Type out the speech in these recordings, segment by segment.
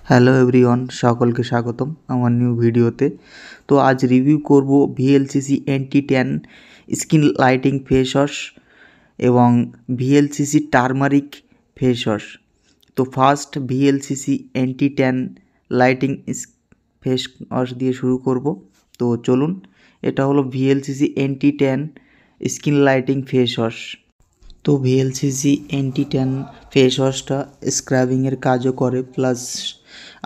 Hello everyone, সকলকে স্বাগতম আমার নিউ ভিডিওতে। তো আজ রিভিউ করব VLCC anti tan skin lighting face wash এবং ভিএলসিসি টারমারিক ফেস ওয়াশ। তো first VLCC anti tan lighting face wash দিয়ে শুরু করব। তো চলুন, এটা হলো VLCC anti tan skin lighting face wash. তো ভিএলসিসি অ্যান্টি ট্যান ফেস ওয়াশটা স্ক্রাবিংয়ের কাজও করে, প্লাস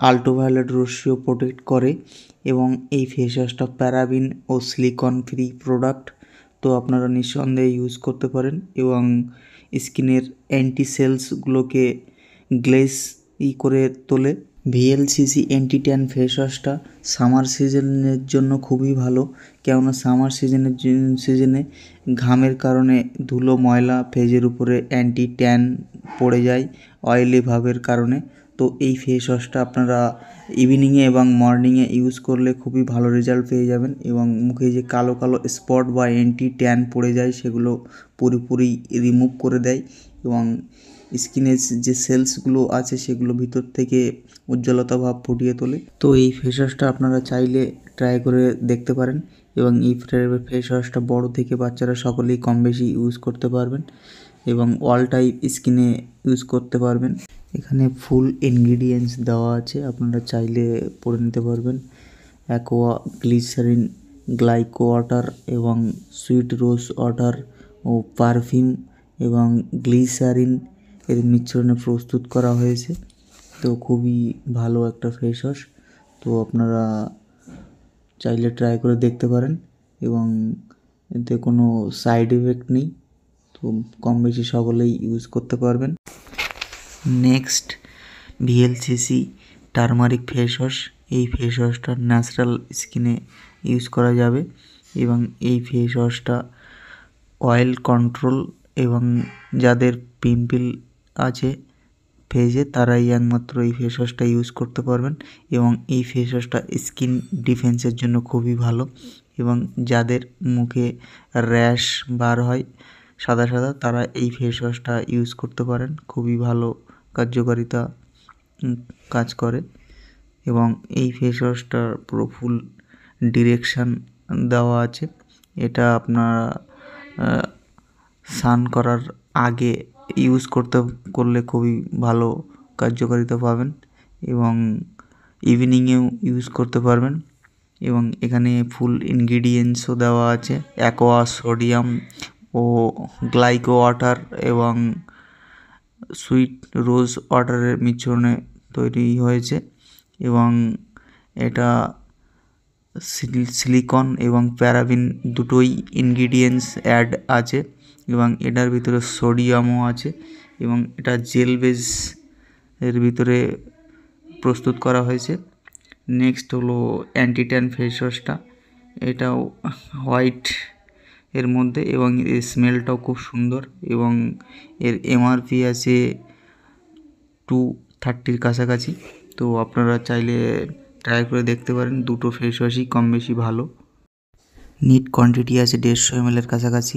আল্ট্রাভায়োলেট রশ্মিও প্রোটেক্ট করে এবং এই ফেস ওয়াশটা প্যারাবিন ও সিলিকন ফ্রি প্রোডাক্ট। তো আপনারা নিঃসন্দেহে ইউজ করতে পারেন এবং স্কিনের অ্যান্টি সেলসগুলোকে গ্লেজ করে তোলে। ভিএলসিসি অ্যান্টি ট্যান ফেস ওয়াশটা সামার সিজনের জন্য খুবই ভালো, কেননা সামার সিজনে ঘামের কারণে ধুলো ময়লা ফেজের উপরে অ্যান্টি ট্যান পড়ে যায় অয়েলি ভাবের কারণে। তো এই ফেস ওয়াশটা আপনারা ইভিনিংয়ে এবং মর্নিংয়ে ইউজ করলে খুবই ভালো রেজাল্ট পেয়ে যাবেন এবং মুখে যে কালো কালো স্পট বা অ্যান্টি ট্যান পড়ে যায় সেগুলো পুরোপুরি রিমুভ করে দেয় এবং স্কিনের যে সেলসগুলো আছে সেগুলো ভিতর থেকে উজ্জ্বলতা ভাব ফুটিয়ে তোলে। তো এই ফেস ওয়াশটা আপনারা চাইলে ট্রাই করে দেখতে পারেন এবং এই ফেস ওয়াশটা বড় থেকে বাচ্চারা সকলেই কম বেশি ইউজ করতে পারবেন এবং অল টাইপ স্কিনে ইউজ করতে পারবেন। এখানে ফুল ইনগ্রিডিয়েন্টস দেওয়া আছে, আপনারা চাইলে পড়ে নিতে পারবেন। অ্যাকোয়া, গ্লিসারিন, গ্লাইকো ওয়াটার এবং সুইট রোজ ওয়াটার ও পারফিউম এবং গ্লিসারিন এর মিশ্রণে প্রস্তুত করা হয়েছে। তো খুবই ভালো একটা ফেস ওয়াশ, তো আপনারা চাইলে ট্রাই করে দেখতে পারেন এবং এতে কোনো সাইড এফেক্ট নেই, তো কম বেশি সকলেই ইউজ করতে পারবেন। Next VLCC turmeric face wash. এই ফেস ওয়াশটা ন্যাচারাল স্কিনে ইউজ করা যাবে এবং এই ফেস ওয়াশটা অয়েল কন্ট্রোল এবং যাদের পিম্পল আছে ফেজে তারাই একমাত্র এই ফেস ওয়াশটা ইউজ করতে পারবেন এবং এই ফেস ওয়াশটা স্কিন ডিফেন্সের জন্য খুবই ভালো এবং যাদের মুখে র্যাশ বার হয় সাদা সাদা তারা এই ফেস ওয়াশটা ইউজ করতে পারেন, খুবই ভালো কার্যকারিতা কাজ করে এবং এই ফেস ওয়াশটার পুরো ফুল ডিরেকশান দেওয়া আছে। এটা আপনারা স্নান করার আগে ইউজ করলে খুবই ভালো কার্যকারিতা পাবেন এবং ইভিনিংয়েও ইউজ করতে পারবেন এবং এখানে ফুল ইনগ্রিডিয়েন্টসও দেওয়া আছে। অ্যাকোয়া, সোডিয়াম ও গ্লাইকো ওয়াটার এবং সুইট রোজ ওয়াটারের মিশ্রণে তৈরি হয়েছে এবং এটা সিলিকন এবং প্যারাবিন দুটোই ইনগ্রিডিয়েন্টস অ্যাড আছে এবং এটার ভিতরে সোডিয়ামও আছে এবং এটা জেল বেস এর ভিতরে প্রস্তুত করা হয়েছে। নেক্সট হলো অ্যান্টি ট্যান ফেস ওয়াশটা, এটাও হোয়াইট এর মধ্যে এবং এর স্মেলটাও খুব সুন্দর এবং এর এমআরপি আছে 230 কাছাকাছি। তো আপনারা চাইলে ট্রাই করে দেখতে পারেন, দুটো ফেস ওয়াশই কম বেশি ভালো। নিট কোয়ান্টিটি আছে 150 ml কাছাকাছি।